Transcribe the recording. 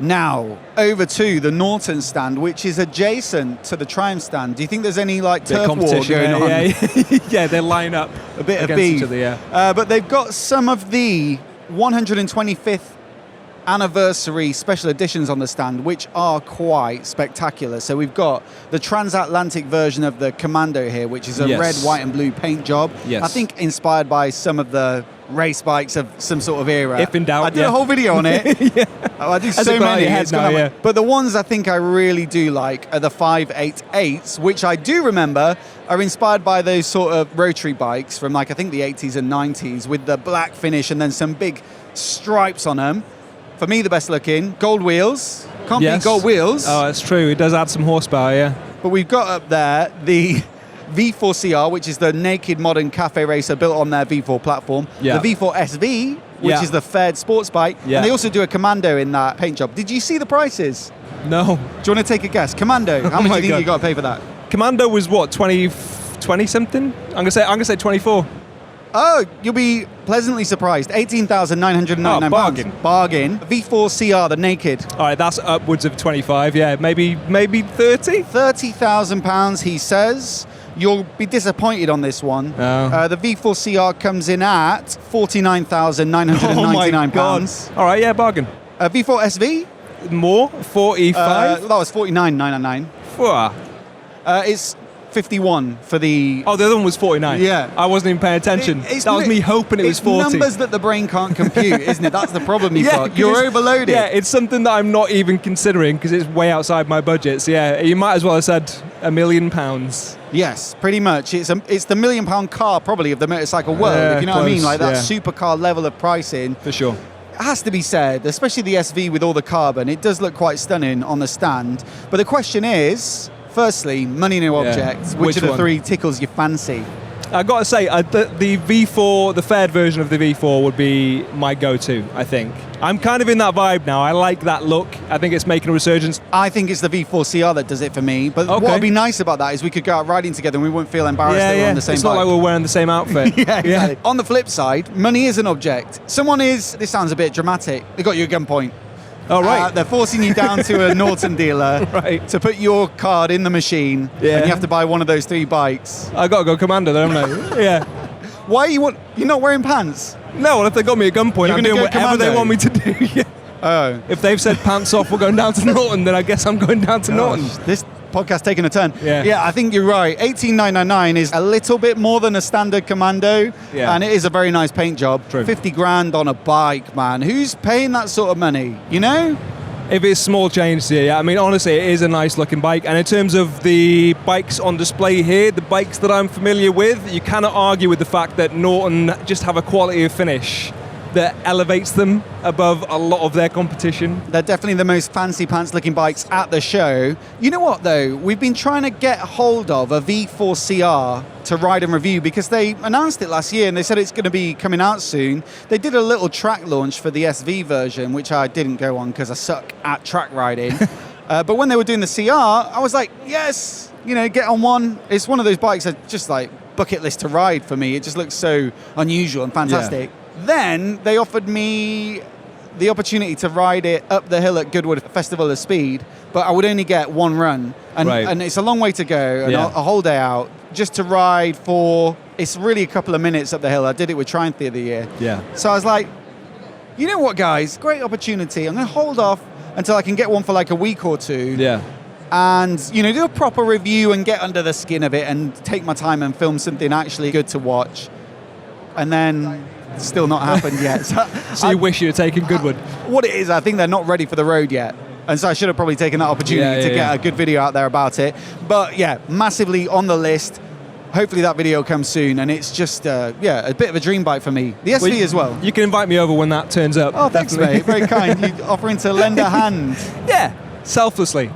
Now, over to the Norton stand, which is adjacent to the Triumph stand. Do you think there's any like turf war going on? Yeah, they line up a bit of against beef. each other, yeah. But they've got some of the 125th anniversary special editions on the stand, which are quite spectacular. So we've got the transatlantic version of the Commando here, which is a red, white and blue paint job. Yes. I think inspired by some of the race bikes of some sort of era. If in doubt, I did a whole video on it. I do so many. But the ones I think I really do like are the 588s, which I do remember are inspired by those sort of rotary bikes from like I think the 80s and 90s with the black finish and then some big stripes on them. For me, the best looking. Gold wheels. Can't beat gold wheels. Oh, that's true. It does add some horsepower, yeah. But we've got up there the V4CR, which is the naked modern cafe racer built on their V4 platform. Yeah. The V4SV, which is the fared sports bike. Yeah. And they also do a Commando in that paint job. Did you see the prices? No. Do you want to take a guess? Commando, how much do you think you got to pay for that? Commando was what, 20 something? I'm gonna say 24. Oh, you'll be pleasantly surprised. £18,999. Bargain. Bargain. V4CR, the naked. All right, that's upwards of 25. Yeah, maybe 30. £30,000, he says. You'll be disappointed on this one. Oh. The V4CR comes in at £49,999. Oh my God. All right, yeah, bargain. V4SV? More? 45? That was £49,999. It's 51 for the... Oh, the other one was 49. Yeah. I wasn't even paying attention. That was me hoping it was 40. It's numbers that the brain can't compute, isn't it? That's the problem you've got. You're overloaded. Yeah, it's something that I'm not even considering because it's way outside my budget. So yeah, you might as well have said £1 million. Yes, pretty much. It's the £1 million car probably of the motorcycle world, if you know what I mean? Like that supercar level of pricing. For sure. It has to be said, especially the SV with all the carbon. It does look quite stunning on the stand. But the question is... Firstly, money no object. Which of the three tickles your fancy? I got to say, the V4, the fared version of the V4 would be my go-to, I think. I'm kind of in that vibe now. I like that look. I think it's making a resurgence. I think it's the V4CR that does it for me. But what would be nice about that is we could go out riding together and we wouldn't feel embarrassed that we're on the same bike. It's not like we're wearing the same outfit. Exactly. On the flip side, money is an object. This sounds a bit dramatic. They got you at gunpoint. Oh, right. They're forcing you down to a Norton dealer to put your card in the machine, and you have to buy one of those 3 bikes. I got to go Commando there, haven't I? Yeah. Why you're not wearing pants? No, well, if they got me at gunpoint, I'm doing whatever they want me to do. Oh. If they've said pants off, we're going down to Norton, then I guess I'm going down to Norton. This podcast taking a turn. Yeah, I think you're right. $18,999 is a little bit more than a standard Commando, and it is a very nice paint job. True. 50 grand on a bike, man. Who's paying that sort of money? You know? If it's small change here, I mean, honestly, it is a nice looking bike. And in terms of the bikes on display here, the bikes that I'm familiar with, you cannot argue with the fact that Norton just have a quality of finish that elevates them above a lot of their competition. They're definitely the most fancy pants looking bikes at the show. You know what though? We've been trying to get hold of a V4CR to ride and review because they announced it last year and they said it's going to be coming out soon. They did a little track launch for the SV version, which I didn't go on because I suck at track riding. But when they were doing the CR, I was like, yes, get on one. It's one of those bikes that just like bucket list to ride for me. It just looks so unusual and fantastic. Yeah. Then they offered me the opportunity to ride it up the hill at Goodwood Festival of Speed, but I would only get one run. And it's a long way to go, and a whole day out, just to ride for, it's really a couple of minutes up the hill. I did it with Triumph the other year. Yeah. So I was like, you know what, guys? Great opportunity. I'm going to hold off until I can get one for like a week or two. Yeah. And, do a proper review and get under the skin of it and take my time and film something actually good to watch. And then... still not happened yet. So you wish you had taken Goodwood? What it is, I think they're not ready for the road yet. And so I should have probably taken that opportunity to get a good video out there about it. But yeah, massively on the list. Hopefully that video comes soon. And it's just, a bit of a dream bike for me. The SV as well. You can invite me over when that turns up. Oh, thanks, mate. Very kind. You offering to lend a hand. Yeah, selflessly.